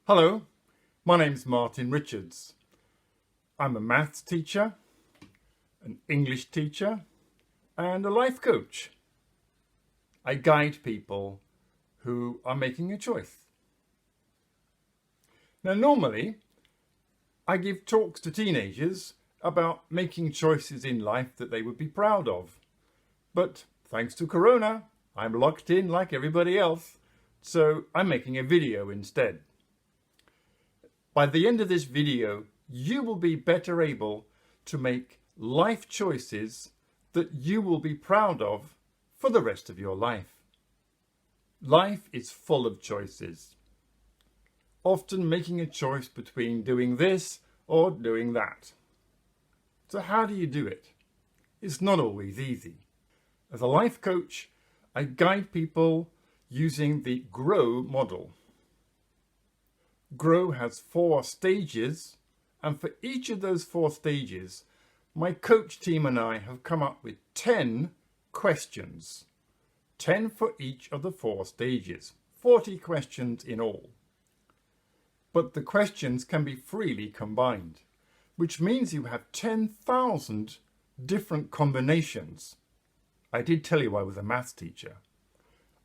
Hello, my name's Martin Richards. I'm a maths teacher, an English teacher, and a life coach. I guide people who are making a choice. Now, normally, I give talks to teenagers about making choices in life that they would be proud of. But thanks to Corona, I'm locked in like everybody else, so I'm making a video instead. By the end of this video, you will be better able to make life choices that you will be proud of for the rest of your life. Life is full of choices, often making a choice between doing this or doing that. So how do you do it? It's not always easy. As a life coach, I guide people using the GROW model. GROW has 4 stages, and for each of those 4 stages, my coach team and I have come up with 10 questions. 10 for each of the 4 stages, 40 questions in all. But the questions can be freely combined, which means you have 10,000 different combinations. I did tell you I was a maths teacher.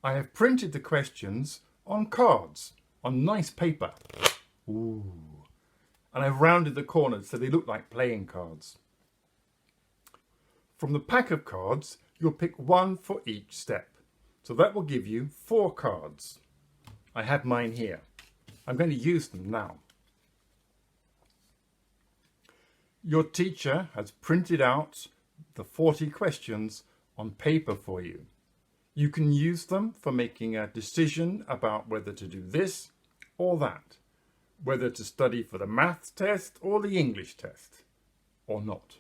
I have printed the questions on cards, on nice paper. Ooh. And I've rounded the corners so they look like playing cards. From the pack of cards, you'll pick 1 for each step. So that will give you 4 cards. I have mine here. I'm going to use them now. Your teacher has printed out the 40 questions on paper for you. You can use them for making a decision about whether to do this or that, whether to study for the maths test or the English test, or not.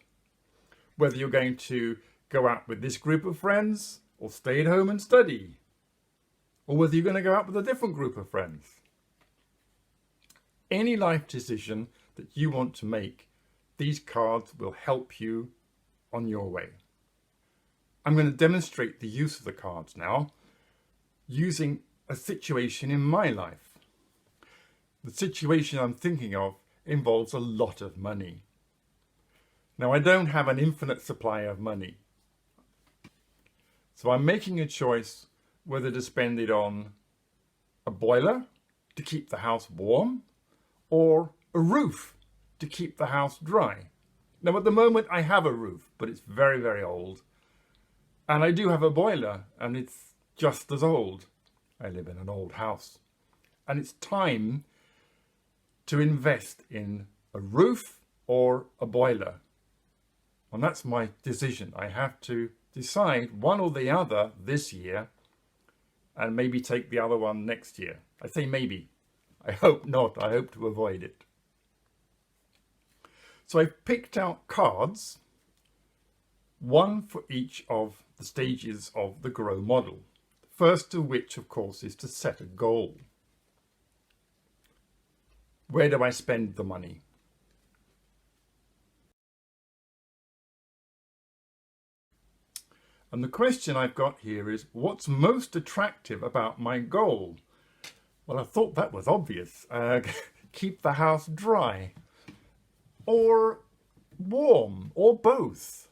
Whether you're going to go out with this group of friends or stay at home and study, or whether you're going to go out with a different group of friends. Any life decision that you want to make, these cards will help you on your way. I'm going to demonstrate the use of the cards now using a situation in my life. The situation I'm thinking of involves a lot of money. Now, I don't have an infinite supply of money. So I'm making a choice whether to spend it on a boiler to keep the house warm or a roof to keep the house dry. Now, at the moment, I have a roof, but it's very, very old. And I do have a boiler, and it's just as old. I live in an old house. And it's time to invest in a roof or a boiler. And that's my decision. I have to decide one or the other this year, and maybe take the other one next year. I say maybe. I hope not. I hope to avoid it. So I've picked out cards, 1 for each of the stages of the GROW model. First of which, of course, is to set a goal. Where do I spend the money? And the question I've got here is, what's most attractive about my goal? Well, I thought that was obvious. Keep the house dry, or warm, or both.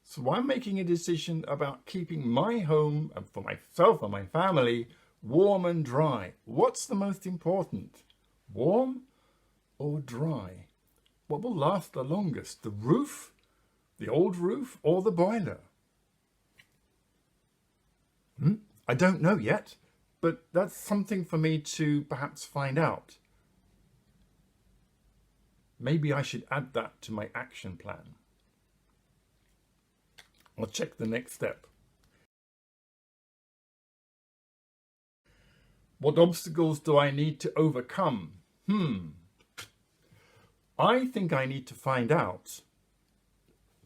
So I'm making a decision about keeping my home, and for myself and my family, warm and dry. What's the most important? Warm or dry? What will last the longest? The roof, the old roof, or the boiler? I don't know yet, but that's something for me to perhaps find out. Maybe I should add that to my action plan. I'll check the next step. What obstacles do I need to overcome? I think I need to find out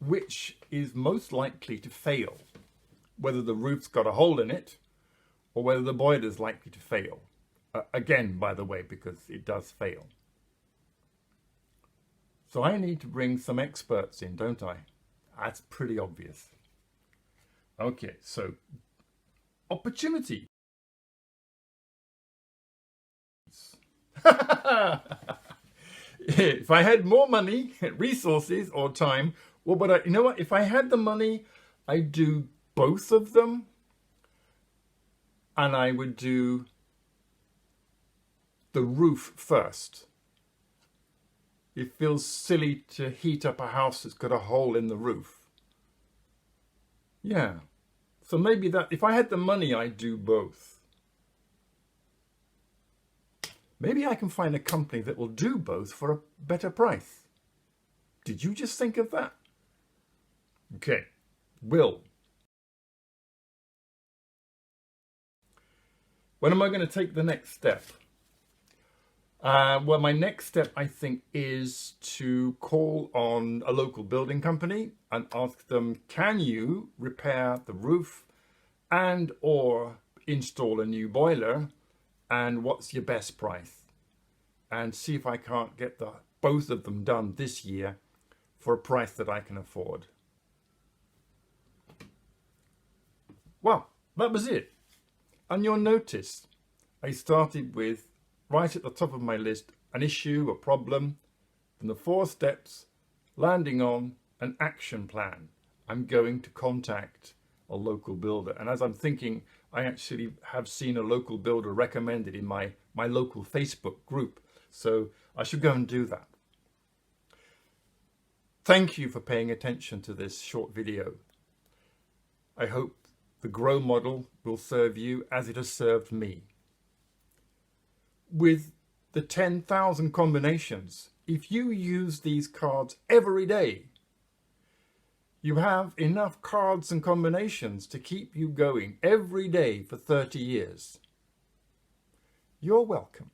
which is most likely to fail, whether the roof's got a hole in it or whether the boiler's likely to fail. Again, by the way, because it does fail. So I need to bring some experts in, don't I? That's pretty obvious. Okay, so opportunity. If I had more money, resources or time, well, but you know what? If I had the money, I'd do both of them. And I would do the roof first. It feels silly to heat up a house that's got a hole in the roof. Yeah. So maybe that, if I had the money, I'd do both. Maybe I can find a company that will do both for a better price. Did you just think of that? Okay. Will. When am I going to take the next step? Well, my next step, I think, is to call on a local building company and ask them, can you repair the roof and or install a new boiler, and what's your best price? And see if I can't get both of them done this year for a price that I can afford. Well, that was it. And you'll notice I started with, right at the top of my list, an issue, a problem, and the 4 steps, landing on an action plan. I'm going to contact a local builder. And as I'm thinking, I actually have seen a local builder recommended in my local Facebook group. So I should go and do that. Thank you for paying attention to this short video. I hope the GROW model will serve you as it has served me. With the 10,000 combinations, if you use these cards every day, you have enough cards and combinations to keep you going every day for 30 years. You're welcome.